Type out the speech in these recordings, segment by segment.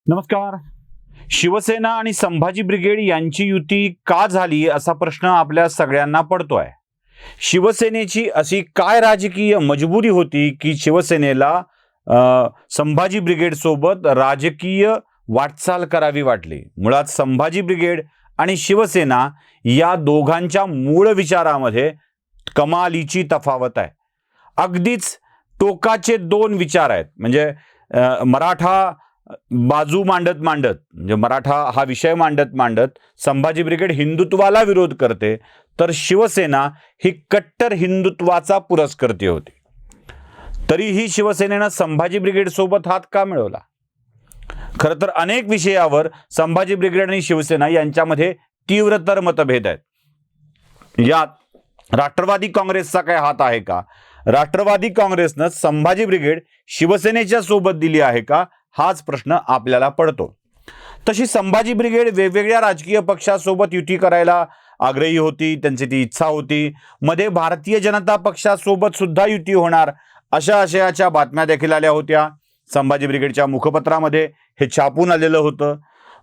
नमस्कार. शिवसेना आणि संभाजी ब्रिगेड यांची युती का झाली असा प्रश्न आपल्या सगळ्यांना पडतोय. शिवसेनेची अशी काय राजकीय मजबुरी होती की शिवसेनेला संभाजी ब्रिगेड सोबत राजकीय वाटचाल करावी वाटली. मुळात संभाजी ब्रिगेड आणि शिवसेना या दोघांच्या मूळ विचारामध्ये कमालीची तफावत आहे. अगदीच टोकाचे दोन विचार आहेत. म्हणजे मराठा बाजू मांडत म्हणजे मराठा हा विषय मांडत संभाजी ब्रिगेड हिंदुत्वाला विरोध करते, तर शिवसेना ही कट्टर हिंदुत्वाचा पुरस्कर्ते होती. तरीही शिवसेनेनं संभाजी ब्रिगेड सोबत हात का मिळवला? खरं तर अनेक विषयावर संभाजी ब्रिगेड आणि शिवसेना यांच्यामध्ये तीव्रतर मतभेद आहेत. यात राष्ट्रवादी काँग्रेसचा काय हात आहे का? राष्ट्रवादी काँग्रेसनं संभाजी ब्रिगेड शिवसेनेच्या सोबत दिली आहे का, हाच प्रश्न आपल्याला पडतो. तशी संभाजी ब्रिगेड वेगवेगळ्या राजकीय पक्षासोबत युती करायला आग्रही होती, त्यांची ती इच्छा होती. मध्ये भारतीय जनता पक्षासोबत सुद्धा युती होणार अशा आशयाच्या बातम्या देखील आल्या होत्या. संभाजी ब्रिगेडच्या मुखपत्रामध्ये हे छापून आलेलं होतं.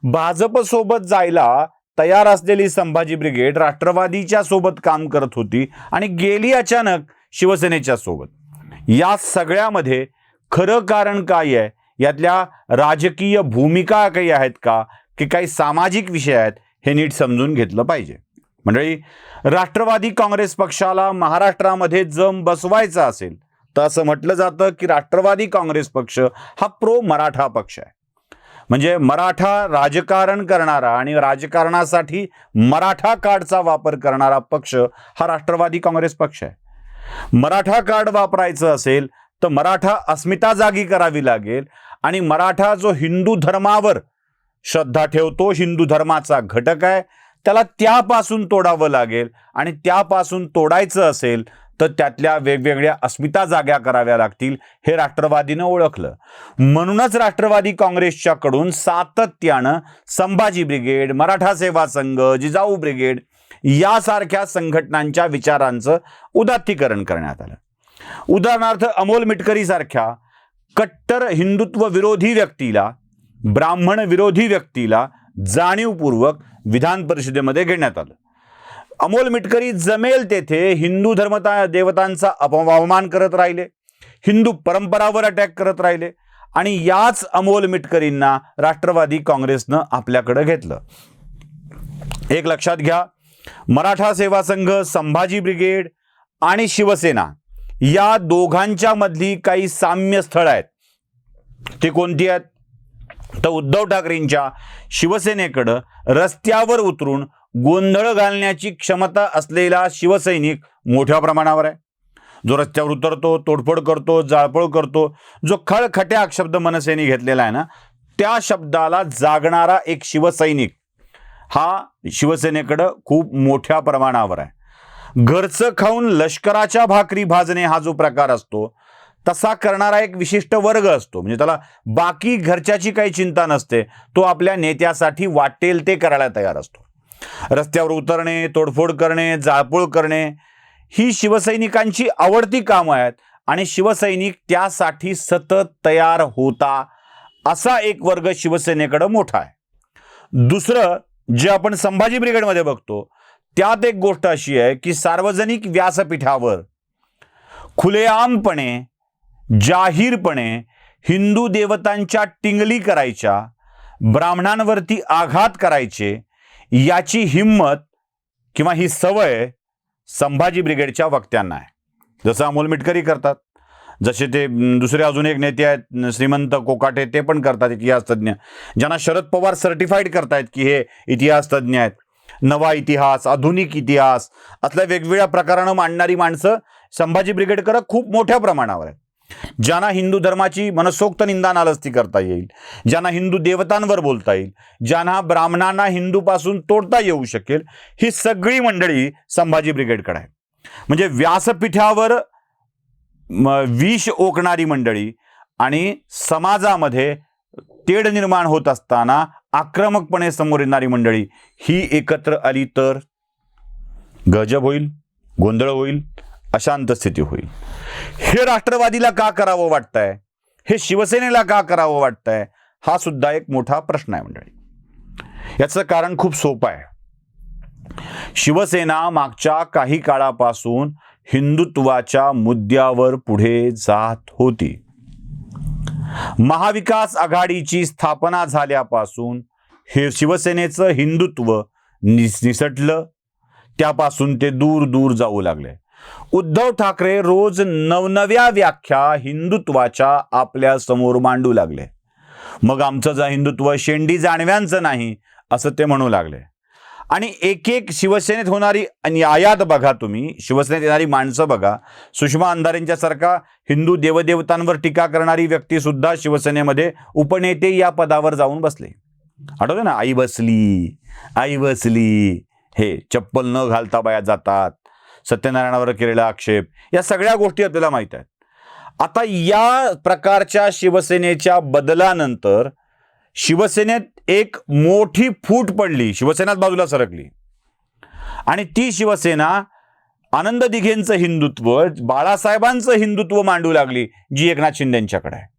भाजप सोबत जायला तयार असलेली संभाजी ब्रिगेड राष्ट्रवादीच्या सोबत काम करत होती आणि गेली अचानक शिवसेनेच्या सोबत. या सगळ्यामध्ये खरं कारण काय आहे? यातल्या राजकीय भूमिका काही आहेत का, की काही सामाजिक विषय आहेत? हे नीट समजून घेतलं पाहिजे. मंडळी, राष्ट्रवादी काँग्रेस पक्षाला महाराष्ट्रामध्ये जम बसवायचा असेल तर असं म्हटलं जातं की राष्ट्रवादी काँग्रेस पक्ष हा प्रो मराठा पक्ष आहे. म्हणजे मराठा राजकारण करणारा आणि राजकारणासाठी मराठा कार्डचा वापर करणारा पक्ष हा राष्ट्रवादी काँग्रेस पक्ष आहे. मराठा कार्ड वापरायचं असेल तर मराठा अस्मिता जागी करावी लागेल आणि मराठा जो हिंदू धर्मावर श्रद्धा ठेवतो, हिंदू धर्माचा घटक आहे, त्याला त्यापासून तोडावं लागेल. आणि त्यापासून तोडायचं असेल तर त्यातल्या वेगवेगळ्या अस्मिता जाग्या कराव्या लागतील, हे राष्ट्रवादीनं ओळखलं. म्हणूनच राष्ट्रवादी काँग्रेसच्याकडून सातत्यानं संभाजी ब्रिगेड, मराठा सेवा संघ, जिजाऊ ब्रिगेड यासारख्या संघटनांच्या विचारांचं उदात्तीकरण करण्यात आलं. उदाहरणार्थ अमोल मिटकरी सारख्या कट्टर हिंदुत्व विरोधी व्यक्तीला, ब्राह्मण विरोधी व्यक्तीला जाणीवपूर्वक विधान परिषदेमध्ये घेण्यात आलं. अमोल मिटकरी जमेल तेथे हिंदू देवतांचा अवमान करत राहिले, हिंदू परंपरावर अटॅक करत राहिले आणि याच अमोल मिटकरींना राष्ट्रवादी काँग्रेसनं आपल्याकडे घेतलं. एक लक्षात घ्या, मराठा सेवा संघ, संभाजी ब्रिगेड आणि शिवसेना या दोघांच्या मधली काही साम्य स्थळ आहेत. ते कोणती आहेत? तर उद्धव ठाकरेंच्या शिवसेनेकडं रस्त्यावर उतरून गोंधळ घालण्याची क्षमता असलेला शिवसैनिक मोठ्या प्रमाणावर आहे. जो रस्त्यावर उतरतो, तोडफोड करतो, जाळपोळ करतो, जो खळखट्या शब्द मनसेने घेतलेला आहे ना, त्या शब्दाला जागणारा एक शिवसैनिक हा शिवसेनेकडं खूप मोठ्या प्रमाणावर आहे. घरचं खाऊन लष्कराच्या भाकरी भाजणे हा जो प्रकार असतो, तसा करणारा एक विशिष्ट वर्ग असतो. म्हणजे त्याला बाकी घरच्याची काही चिंता नसते, तो आपल्या नेत्यासाठी वाटेल ते करायला तयार असतो. रस्त्यावर उतरणे, तोडफोड करणे, जाळपोळ करणे ही शिवसैनिकांची आवडती कामं आहेत आणि शिवसैनिक त्यासाठी सतत तयार होता. असा एक वर्ग शिवसेनेकडे मोठा आहे. दुसरं जे आपण संभाजी ब्रिगेडमध्ये बघतो, त्यात एक गोष्ट अशी आहे की सार्वजनिक व्यासपीठावर खुलेआमपणे, जाहीरपणे हिंदू देवतांच्या टिंगली करायच्या, ब्राह्मणांवरती आघात करायचे, याची हिम्मत किंवा ही सवय संभाजी ब्रिगेडच्या वक्त्यांना आहे. जसं अमोल मिटकरी करतात, जसे ते दुसरे अजून एक नेते आहेत श्रीमंत कोकाटे, ते पण करतात, इतिहास तज्ज्ञ, ज्यांना शरद पवार सर्टिफाईड करतायत की हे इतिहास तज्ज्ञ आहेत. नवा इतिहास, आधुनिक इतिहास असल्या वेगवेगळ्या प्रकारानं मांडणारी माणसं संभाजी ब्रिगेडकडे खूप मोठ्या प्रमाणावर आहेत. ज्यांना हिंदू धर्माची मनसोक्त निंदा नालस्ती करता येईल, ज्यांना हिंदू देवतांवर बोलता येईल, ज्यांना ब्राह्मणांना हिंदूपासून तोडता येऊ शकेल, ही सगळी मंडळी संभाजी ब्रिगेडकडे आहे. म्हणजे व्यासपीठावर विष ओकणारी मंडळी आणि समाजामध्ये तेढ निर्माण होत असताना आक्रमकपणे समोर येणारी मंडळी ही एकत्र आली तर गजब होईल, गोंधळ होईल, अशांत स्थिती होईल. हे राष्ट्रवादीला का करावं वाटतंय? हे शिवसेनेला का करावं वाटतंय? हा सुद्धा एक मोठा प्रश्न आहे मंडळी. याचं कारण खूप सोपं आहे. शिवसेना मागच्या काही काळापासून हिंदुत्वाच्या मुद्द्यावर पुढे जात होती. महाविकास आघाडीची स्थापना झाल्यापासून हे शिवसेनेचं हिंदुत्व निसटलं. त्यापासून ते दूर दूर जाऊ लागले. उद्धव ठाकरे रोज नवनव्या व्याख्या हिंदुत्वाच्या आपल्या समोर मांडू लागले. मग आमचं जे हिंदुत्व शेंडी जाणव्यांचं नाही असं ते म्हणू लागले. आणि एक एक शिवसेनेत होणारी आयात बघा तुम्ही, शिवसेनेत येणारी माणसं बघा. सुषमा अंधारेंच्या सारखा हिंदू देवदेवतांवर टीका करणारी व्यक्ती सुद्धा शिवसेनेमध्ये उपनेते या पदावर जाऊन बसले. आठवतं ना, आई बसली आई बसली, हे चप्पल न घालता बाया जातात, सत्यनारायणावर केलेला आक्षेप, या सगळ्या गोष्टी आपल्याला माहित आहेत. आता या प्रकारच्या शिवसेनेच्या बदलानंतर शिवसेनेत एक मोठी फूट पडली, शिवसेनाच बाजूला सरकली. आणि ती शिवसेना आनंद दिघेंचं हिंदुत्व, बाळासाहेबांचं हिंदुत्व मांडू लागली, जी एकनाथ शिंदेंच्याकडे आहे.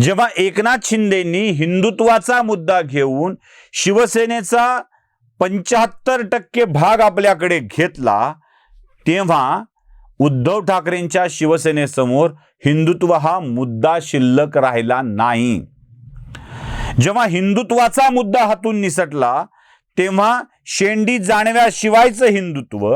जेव्हा एकनाथ शिंदेंनी हिंदुत्वाचा मुद्दा घेऊन शिवसेनेचा 75% भाग आपल्याकडे घेतला, तेव्हा उद्धव ठाकरेंच्या शिवसेनेसमोर हिंदुत्व हा मुद्दा शिल्लक राहिला नाही. जेव्हा हिंदुत्वाचा मुद्दा हातून निसटला, तेव्हा शेंडी जाणव्याशिवायचं हिंदुत्व,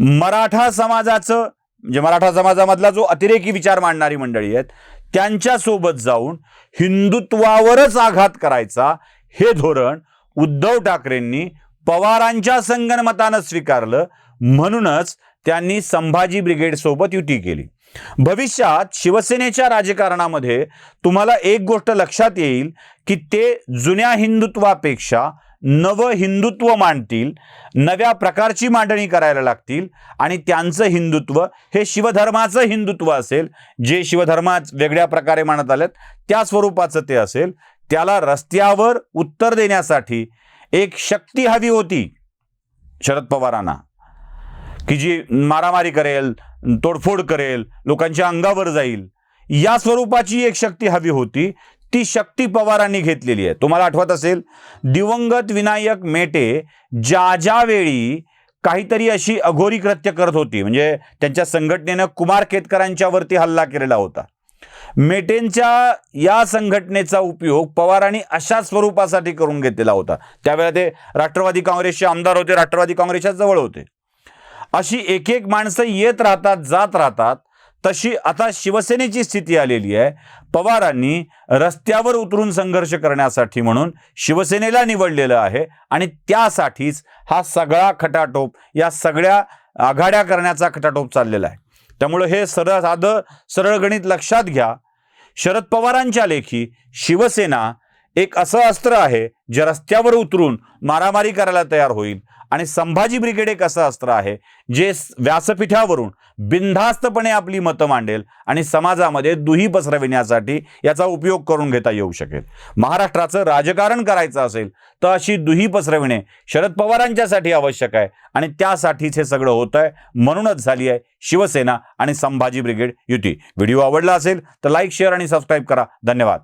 मराठा समाजाचं, म्हणजे मराठा समाजामधला जो अतिरेकी विचार मांडणारी मंडळी आहेत त्यांच्यासोबत जाऊन हिंदुत्वावरच आघात करायचा, हे धोरण उद्धव ठाकरेंनी पवारांच्या संगनमतानं स्वीकारलं. म्हणूनच त्यांनी संभाजी ब्रिगेड सोबत युती केली. भविष्यात शिवसेनेच्या राजकारणामध्ये तुम्हाला एक गोष्ट लक्षात येईल की ते जुन्या हिंदुत्वापेक्षा नवं हिंदुत्व मांडतील, नव्या प्रकारची मांडणी करायला लागतील. आणि त्यांचं हिंदुत्व हे शिवधर्माचं हिंदुत्व असेल, जे शिवधर्मात वेगळ्या प्रकारे मानत आलेत त्या स्वरूपाचं ते असेल. त्याला रस्त्यावर उत्तर देण्यासाठी एक शक्ती हवी होती शरद पवारांना, की जी मारामारी करेल, तोडफोड करेल, लोकांच्या अंगावर जाईल. या स्वरूपाची एक शक्ती हवी होती. ती शक्ती पवारांनी घेतलेली आहे. तुम्हाला आठवत असेल, दिवंगत विनायक मेटे ज्या वेळी काहीतरी अशी अघोरी कृत्य करत होती, म्हणजे त्यांच्या संघटनेनं कुमार केतकरांच्या वरती हल्ला केलेला होता, मेटेंच्या या संघटनेचा उपयोग पवारांनी अशा स्वरूपासाठी करून घेतलेला होता. त्यावेळेला ते राष्ट्रवादी काँग्रेसचे आमदार होते, राष्ट्रवादी काँग्रेसच्या जवळ होते. अशी एक एक माणसं येत राहतात, जात राहतात. तशी आता शिवसेनेची स्थिती आलेली आहे. पवारांनी रस्त्यावर उतरून संघर्ष करण्यासाठी म्हणून शिवसेनेला निवडलेलं आहे. आणि त्यासाठीच हा सगळा खटाटोप, या सगळ्या आघाड्या करण्याचा खटाटोप चाललेला आहे. त्यामुळे हे साधं सरळ गणित लक्षात घ्या. शरद पवारांच्या लेखी शिवसेना एक असं अस्त्र आहे जे रस्त्यावर उतरून मारामारी करायला तयार होईल. आणि संभाजी ब्रिगेड एक असं अस्त्र आहे जे व्यासपीठावरून बिनधास्तपणे आपली मतं मांडेल आणि समाजामध्ये दुही पसरविण्यासाठी याचा उपयोग करून घेता येऊ शकेल. महाराष्ट्राचं राजकारण करायचं असेल तर अशी दुही पसरविणे शरद पवारांच्यासाठी आवश्यक आहे. आणि त्यासाठीच हे सगळं होत आहे. म्हणूनच झाली आहे शिवसेना आणि संभाजी ब्रिगेड युती. व्हिडिओ आवडला असेल तर लाईक, शेअर आणि सबस्क्राईब करा. धन्यवाद.